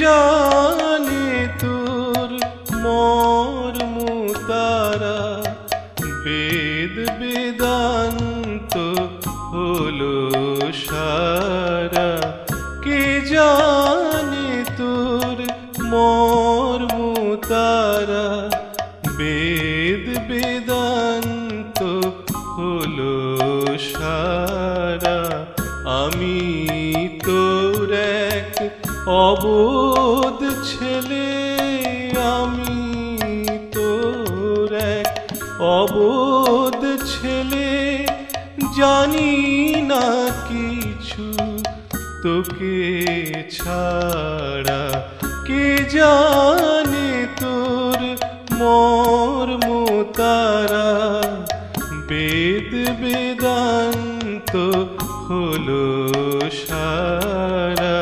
জানে তোর মর্ম তারা, বেদ বেদান্ত হলো সারা। কে জানে তোর মর্ম তারা, বেদ বেদান্ত হলো সারা। আমি তোর এক অবোধ ছেলে, আমি তোর এক অবোধ ছেলে, জানি না কিছু তোকে ছাড়া। কে জানে তোর মর্ম তারা, বেদ বেদান্ত হলো সারা।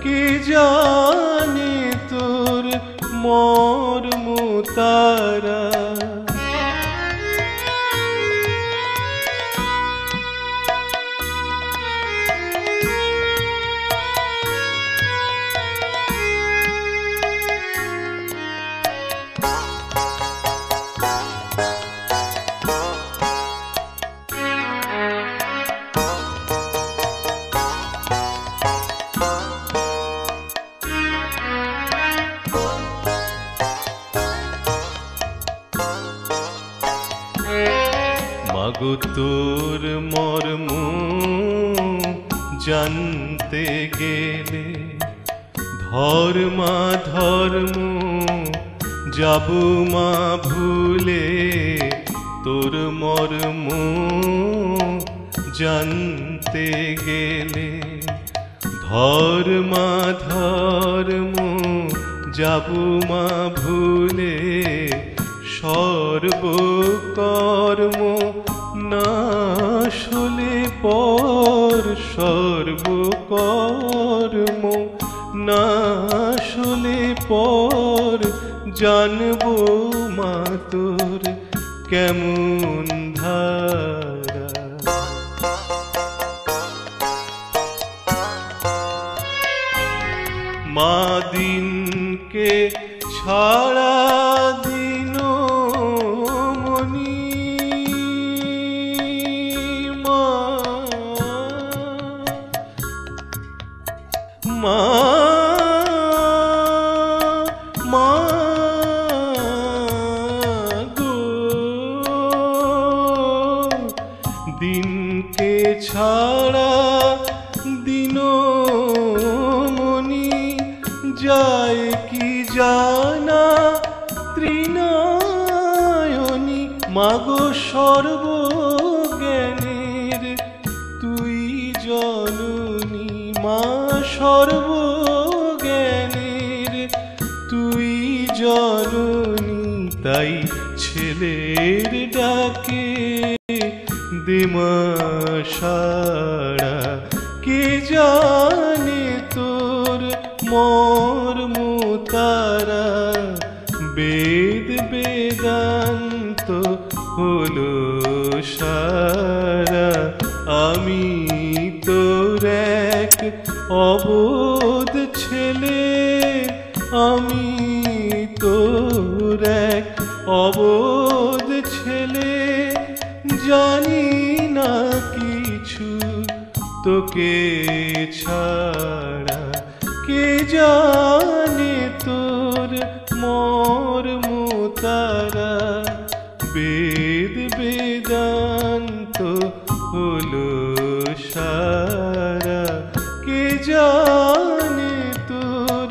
কে জানে তোর মর্ম তারা। মাগো তোর মর্ম জানতে গেলে ধর্মা ধর্ম যাব মা ভুলে। তোর মর্ম জানতে গেলে ধর্মা ধর্ম যাব মা ভুলে। সর্বকর্ম নাশ হলে পর, সর্বকর্ম নাশ হলে পর, জানবো মা তোর কেমন ধারা। মা দিনকে ছাড়া দিন মনি, মা মা মা গো, দিনকে ছাড়া দিন মনি, যায় কি জানা ত্রিনয়নী। মাগো সর্বজ্ঞানের তুই জননী, মা সর্বজ্ঞানের তুই জননী। তাই ছেলের ডাকে দে মা সাড়া। কে জানে তোর মর্ম তারা, বেদ বেদান্ত হলো সারা। আমি তোর এক অবোধ ছেলে, আমি তোর এক অবোধ ছেলে, জানি না কিছু তোকে ছাড়া। কে জানে তোর মর্ম তারা, বেদ বেদান্ত হলো সারা। কে জানে তোর